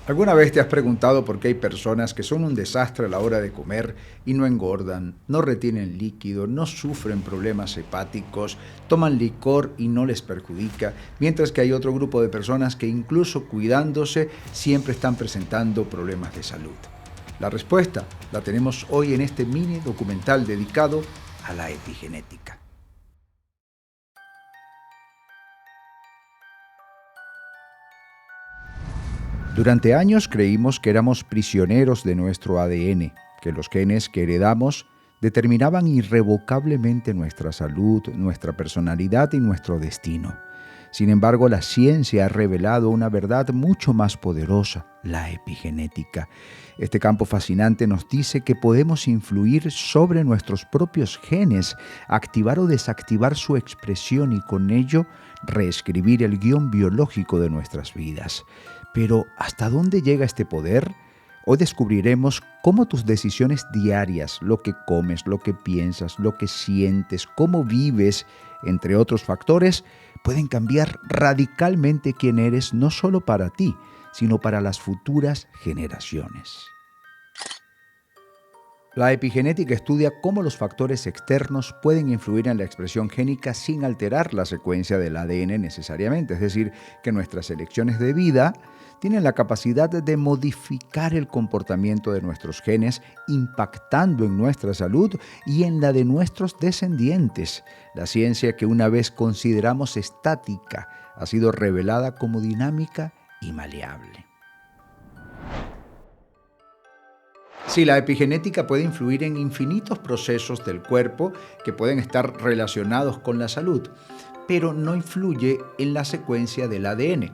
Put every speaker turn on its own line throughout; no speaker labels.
¿Alguna vez te has preguntado por qué hay personas que son un desastre a la hora de comer y no engordan, no retienen líquido, no sufren problemas hepáticos, toman licor y no les perjudica, mientras que hay otro grupo de personas que incluso cuidándose siempre están presentando problemas de salud? La respuesta la tenemos hoy en este mini documental dedicado a la epigenética. Durante años creímos que éramos prisioneros de nuestro ADN, que los genes que heredamos determinaban irrevocablemente nuestra salud, nuestra personalidad y nuestro destino. Sin embargo, la ciencia ha revelado una verdad mucho más poderosa, la epigenética. Este campo fascinante nos dice que podemos influir sobre nuestros propios genes, activar o desactivar su expresión y con ello reescribir el guión biológico de nuestras vidas. Pero, ¿hasta dónde llega este poder? Hoy descubriremos cómo tus decisiones diarias, lo que comes, lo que piensas, lo que sientes, cómo vives, entre otros factores, pueden cambiar radicalmente quién eres no solo para ti, sino para las futuras generaciones. La epigenética estudia cómo los factores externos pueden influir en la expresión génica sin alterar la secuencia del ADN necesariamente, es decir, que nuestras elecciones de vida tienen la capacidad de modificar el comportamiento de nuestros genes, impactando en nuestra salud y en la de nuestros descendientes. La ciencia que una vez consideramos estática ha sido revelada como dinámica y maleable. Sí, la epigenética puede influir en infinitos procesos del cuerpo que pueden estar relacionados con la salud, pero no influye en la secuencia del ADN.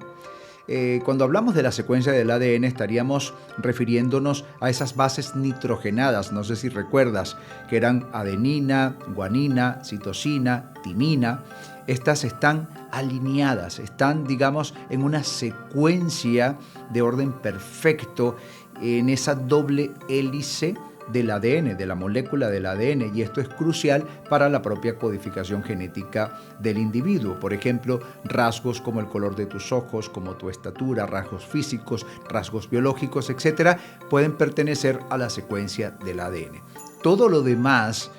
Cuando hablamos de la secuencia del ADN estaríamos refiriéndonos a esas bases nitrogenadas, no sé si recuerdas, que eran adenina, guanina, citosina, timina. Estas están alineadas, están, digamos, en una secuencia de orden perfecto en esa doble hélice del ADN, de la molécula del ADN, y esto es crucial para la propia codificación genética del individuo. Por ejemplo, rasgos como el color de tus ojos, como tu estatura, rasgos físicos, rasgos biológicos, etcétera, pueden pertenecer a la secuencia del ADN. Todo lo demás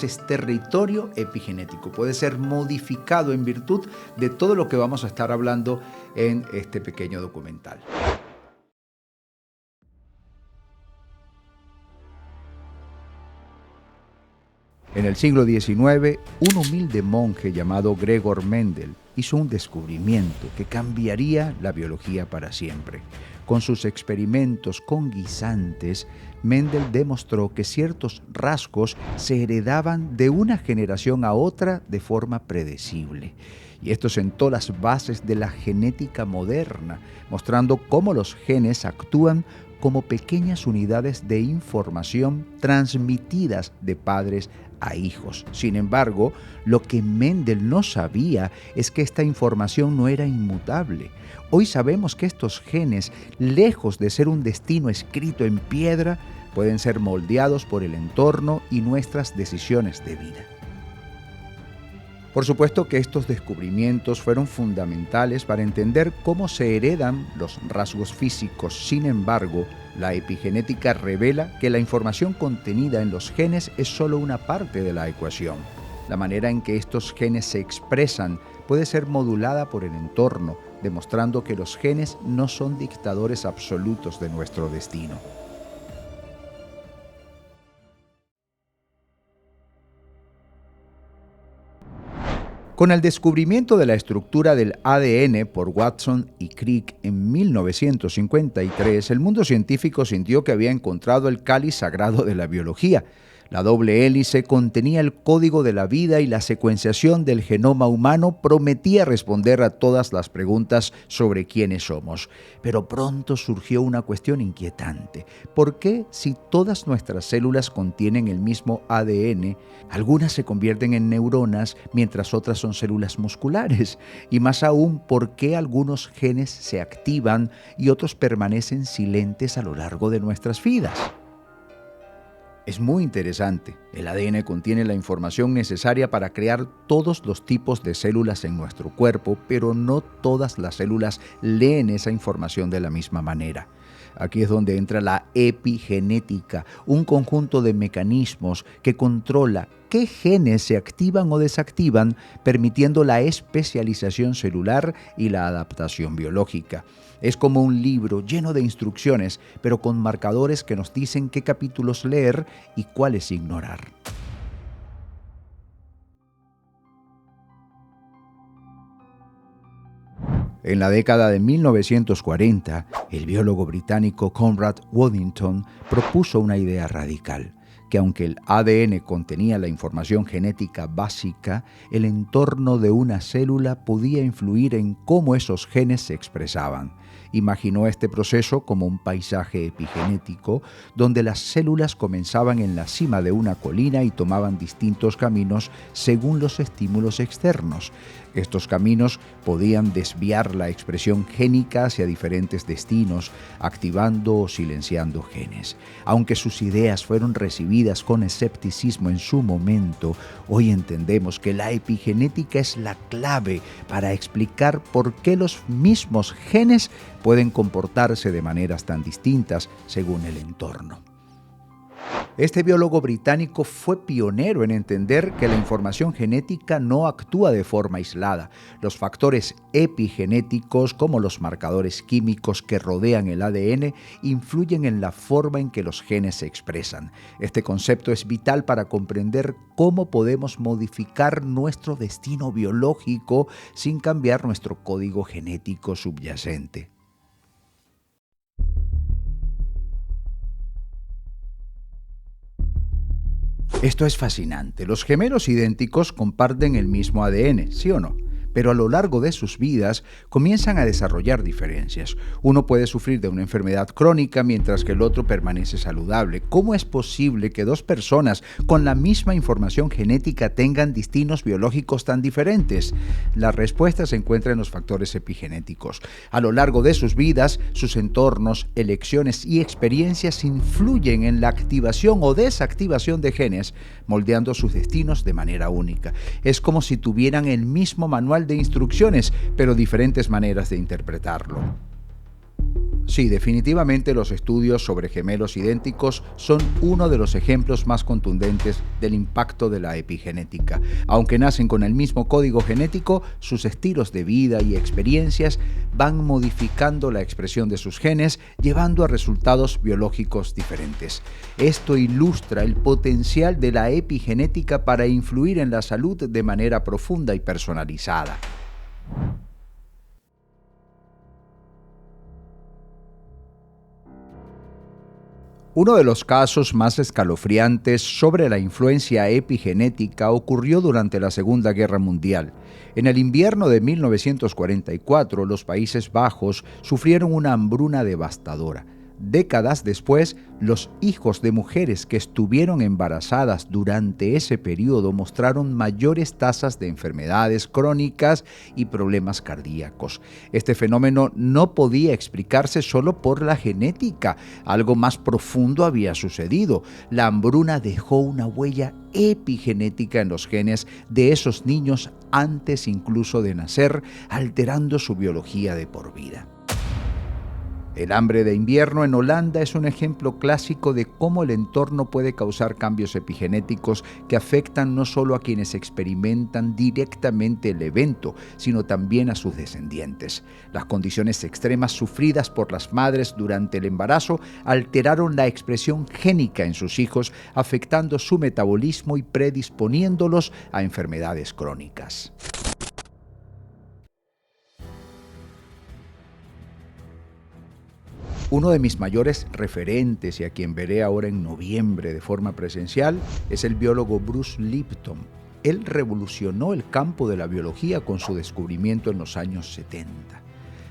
es territorio epigenético, puede ser modificado en virtud de todo lo que vamos a estar hablando en este pequeño documental. En el siglo XIX, un humilde monje llamado Gregor Mendel hizo un descubrimiento que cambiaría la biología para siempre. Con sus experimentos con guisantes, Mendel demostró que ciertos rasgos se heredaban de una generación a otra de forma predecible. Y esto sentó las bases de la genética moderna, mostrando cómo los genes actúan como pequeñas unidades de información transmitidas de padres a hijos. Sin embargo, lo que Mendel no sabía es que esta información no era inmutable. Hoy sabemos que estos genes, lejos de ser un destino escrito en piedra, pueden ser moldeados por el entorno y nuestras decisiones de vida. Por supuesto que estos descubrimientos fueron fundamentales para entender cómo se heredan los rasgos físicos. Sin embargo, la epigenética revela que la información contenida en los genes es solo una parte de la ecuación. La manera en que estos genes se expresan puede ser modulada por el entorno, demostrando que los genes no son dictadores absolutos de nuestro destino. Con el descubrimiento de la estructura del ADN por Watson y Crick en 1953, el mundo científico sintió que había encontrado el cáliz sagrado de la biología. La doble hélice contenía el código de la vida y la secuenciación del genoma humano prometía responder a todas las preguntas sobre quiénes somos. Pero pronto surgió una cuestión inquietante. ¿Por qué, si todas nuestras células contienen el mismo ADN, algunas se convierten en neuronas mientras otras son células musculares? Y más aún, ¿por qué algunos genes se activan y otros permanecen silentes a lo largo de nuestras vidas? Es muy interesante. El ADN contiene la información necesaria para crear todos los tipos de células en nuestro cuerpo, pero no todas las células leen esa información de la misma manera. Aquí es donde entra la epigenética, un conjunto de mecanismos que controla qué genes se activan o desactivan, permitiendo la especialización celular y la adaptación biológica. Es como un libro lleno de instrucciones, pero con marcadores que nos dicen qué capítulos leer y cuáles ignorar. En la década de 1940, el biólogo británico Conrad Waddington propuso una idea radical, que aunque el ADN contenía la información genética básica, el entorno de una célula podía influir en cómo esos genes se expresaban. Imaginó este proceso como un paisaje epigenético donde las células comenzaban en la cima de una colina y tomaban distintos caminos según los estímulos externos. Estos caminos podían desviar la expresión génica hacia diferentes destinos, activando o silenciando genes. Aunque sus ideas fueron recibidas con escepticismo en su momento, hoy entendemos que la epigenética es la clave para explicar por qué los mismos genes pueden comportarse de maneras tan distintas según el entorno. Este biólogo británico fue pionero en entender que la información genética no actúa de forma aislada. Los factores epigenéticos, como los marcadores químicos que rodean el ADN, influyen en la forma en que los genes se expresan. Este concepto es vital para comprender cómo podemos modificar nuestro destino biológico sin cambiar nuestro código genético subyacente. Esto es fascinante. Los gemelos idénticos comparten el mismo ADN, ¿sí o no? Pero a lo largo de sus vidas comienzan a desarrollar diferencias. Uno puede sufrir de una enfermedad crónica mientras que el otro permanece saludable. ¿Cómo es posible que dos personas con la misma información genética tengan destinos biológicos tan diferentes? La respuesta se encuentra en los factores epigenéticos. A lo largo de sus vidas, sus entornos, elecciones y experiencias influyen en la activación o desactivación de genes, moldeando sus destinos de manera única. Es como si tuvieran el mismo manual de instrucciones, pero diferentes maneras de interpretarlo. Sí, definitivamente los estudios sobre gemelos idénticos son uno de los ejemplos más contundentes del impacto de la epigenética. Aunque nacen con el mismo código genético, sus estilos de vida y experiencias van modificando la expresión de sus genes, llevando a resultados biológicos diferentes. Esto ilustra el potencial de la epigenética para influir en la salud de manera profunda y personalizada. Uno de los casos más escalofriantes sobre la influencia epigenética ocurrió durante la Segunda Guerra Mundial. En el invierno de 1944, los Países Bajos sufrieron una hambruna devastadora. Décadas después, los hijos de mujeres que estuvieron embarazadas durante ese periodo mostraron mayores tasas de enfermedades crónicas y problemas cardíacos. Este fenómeno no podía explicarse solo por la genética. Algo más profundo había sucedido. La hambruna dejó una huella epigenética en los genes de esos niños antes incluso de nacer, alterando su biología de por vida. El hambre de invierno en Holanda es un ejemplo clásico de cómo el entorno puede causar cambios epigenéticos que afectan no solo a quienes experimentan directamente el evento, sino también a sus descendientes. Las condiciones extremas sufridas por las madres durante el embarazo alteraron la expresión génica en sus hijos, afectando su metabolismo y predisponiéndolos a enfermedades crónicas. Uno de mis mayores referentes y a quien veré ahora en noviembre de forma presencial es el biólogo Bruce Lipton. Él revolucionó el campo de la biología con su descubrimiento en los años 70.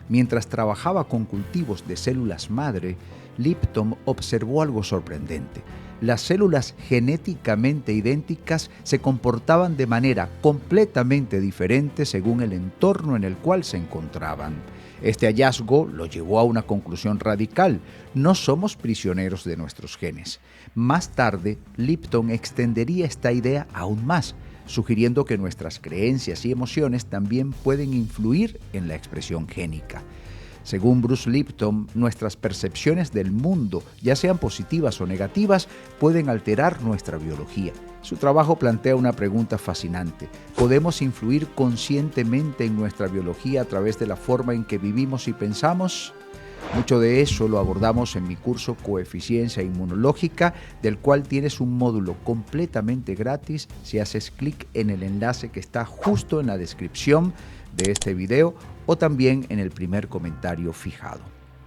Mientras trabajaba con cultivos de células madre, Lipton observó algo sorprendente. Las células genéticamente idénticas se comportaban de manera completamente diferente según el entorno en el cual se encontraban. Este hallazgo lo llevó a una conclusión radical: no somos prisioneros de nuestros genes. Más tarde, Lipton extendería esta idea aún más, sugiriendo que nuestras creencias y emociones también pueden influir en la expresión génica. Según Bruce Lipton, nuestras percepciones del mundo, ya sean positivas o negativas, pueden alterar nuestra biología. Su trabajo plantea una pregunta fascinante: ¿podemos influir conscientemente en nuestra biología a través de la forma en que vivimos y pensamos? Mucho de eso lo abordamos en mi curso Coeficiencia Inmunológica, del cual tienes un módulo completamente gratis si haces clic en el enlace que está justo en la descripción de este video o también en el primer comentario fijado.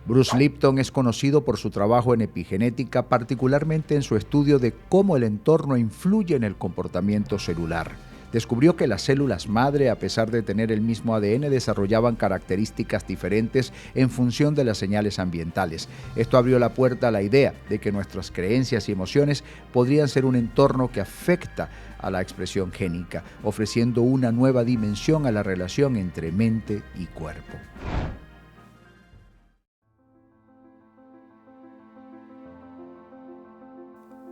Bruce Lipton es conocido por su trabajo en epigenética, particularmente en su estudio de cómo el entorno influye en el comportamiento celular. Descubrió que las células madre, a pesar de tener el mismo ADN, desarrollaban características diferentes en función de las señales ambientales. Esto abrió la puerta a la idea de que nuestras creencias y emociones podrían ser un entorno que afecta a la expresión génica, ofreciendo una nueva dimensión a la relación entre mente y cuerpo.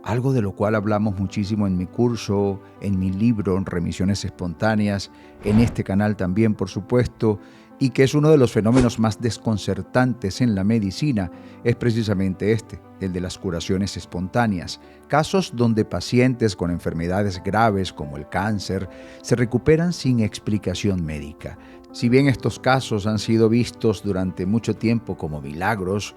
Algo de lo cual hablamos muchísimo en mi curso, en mi libro, en Remisiones Espontáneas, en este canal también, por supuesto, y que es uno de los fenómenos más desconcertantes en la medicina, es precisamente el de las curaciones espontáneas. Casos donde pacientes con enfermedades graves como el cáncer se recuperan sin explicación médica. Si bien estos casos han sido vistos durante mucho tiempo como milagros,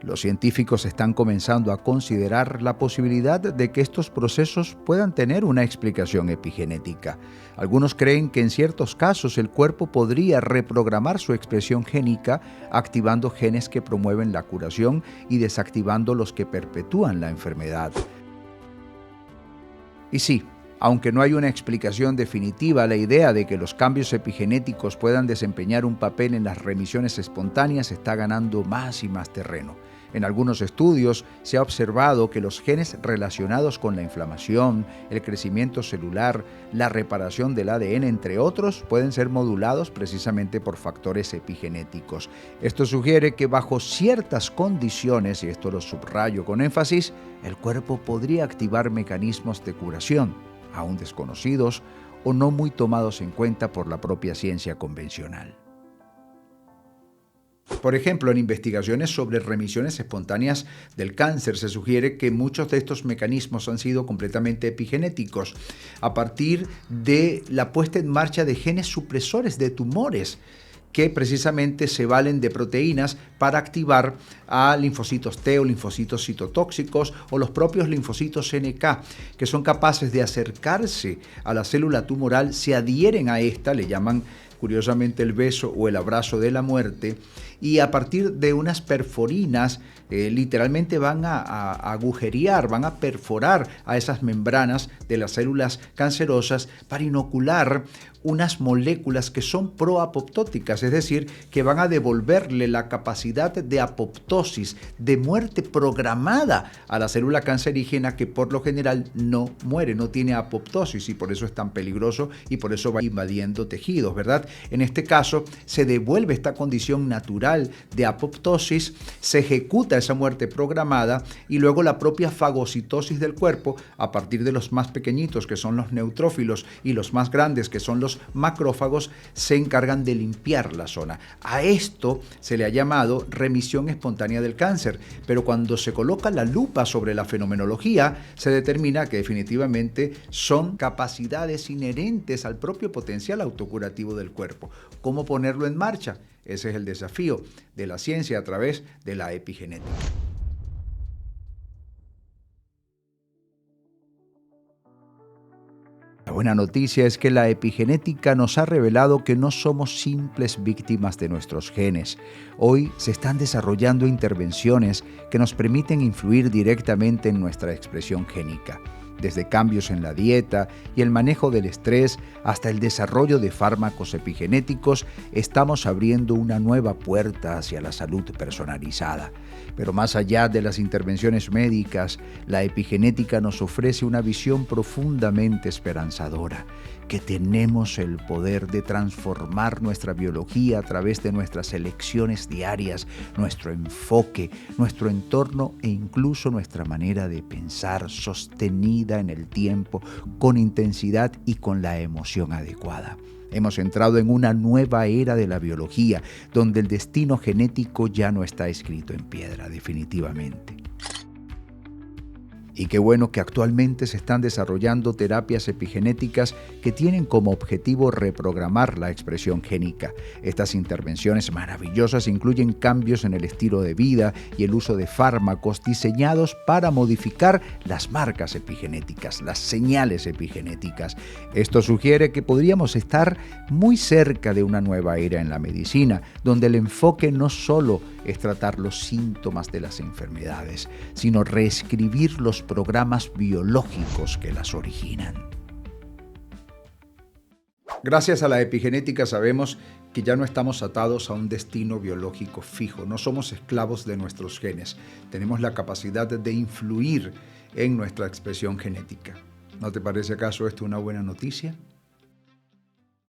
los científicos están comenzando a considerar la posibilidad de que estos procesos puedan tener una explicación epigenética. Algunos creen que en ciertos casos el cuerpo podría reprogramar su expresión génica, activando genes que promueven la curación y desactivando los que perpetúan la enfermedad. Y sí, aunque no hay una explicación definitiva, la idea de que los cambios epigenéticos puedan desempeñar un papel en las remisiones espontáneas está ganando más y más terreno. En algunos estudios se ha observado que los genes relacionados con la inflamación, el crecimiento celular, la reparación del ADN, entre otros, pueden ser modulados precisamente por factores epigenéticos. Esto sugiere que bajo ciertas condiciones, y esto lo subrayo con énfasis, el cuerpo podría activar mecanismos de curación, aún desconocidos o no muy tomados en cuenta por la propia ciencia convencional. Por ejemplo, en investigaciones sobre remisiones espontáneas del cáncer se sugiere que muchos de estos mecanismos han sido completamente epigenéticos a partir de la puesta en marcha de genes supresores de tumores que precisamente se valen de proteínas para activar a linfocitos T o linfocitos citotóxicos o los propios linfocitos NK, que son capaces de acercarse a la célula tumoral, se adhieren a esta, le llaman curiosamente el beso o el abrazo de la muerte, y a partir de unas perforinas literalmente van a agujerear, van a perforar a esas membranas de las células cancerosas para inocular unas moléculas que son proapoptóticas, es decir, que van a devolverle la capacidad de apoptosis, de muerte programada a la célula cancerígena, que por lo general no muere, no tiene apoptosis, y por eso es tan peligroso y por eso va invadiendo tejidos, ¿verdad? En este caso se devuelve esta condición natural de apoptosis, se ejecuta esa muerte programada y luego la propia fagocitosis del cuerpo, a partir de los más pequeñitos, que son los neutrófilos, y los más grandes, que son los macrófagos, se encargan de limpiar la zona. A esto se le ha llamado remisión espontánea del cáncer, pero cuando se coloca la lupa sobre la fenomenología, se determina que definitivamente son capacidades inherentes al propio potencial autocurativo del cuerpo. ¿Cómo ponerlo en marcha? Ese es el desafío de la ciencia a través de la epigenética. La buena noticia es que la epigenética nos ha revelado que no somos simples víctimas de nuestros genes. Hoy se están desarrollando intervenciones que nos permiten influir directamente en nuestra expresión génica. Desde cambios en la dieta y el manejo del estrés hasta el desarrollo de fármacos epigenéticos, estamos abriendo una nueva puerta hacia la salud personalizada. Pero más allá de las intervenciones médicas, la epigenética nos ofrece una visión profundamente esperanzadora. que tenemos el poder de transformar nuestra biología a través de nuestras elecciones diarias, nuestro enfoque, nuestro entorno e incluso nuestra manera de pensar sostenida en el tiempo, con intensidad y con la emoción adecuada. Hemos entrado en una nueva era de la biología, donde el destino genético ya no está escrito en piedra, definitivamente. Y qué bueno que actualmente se están desarrollando terapias epigenéticas que tienen como objetivo reprogramar la expresión génica. Estas intervenciones maravillosas incluyen cambios en el estilo de vida y el uso de fármacos diseñados para modificar las marcas epigenéticas, las señales epigenéticas. Esto sugiere que podríamos estar muy cerca de una nueva era en la medicina, donde el enfoque no solo es tratar los síntomas de las enfermedades, sino reescribir los programas biológicos que las originan. Gracias a la epigenética sabemos que ya no estamos atados a un destino biológico fijo, no somos esclavos de nuestros genes, tenemos la capacidad de influir en nuestra expresión genética. ¿No te parece acaso esto una buena noticia?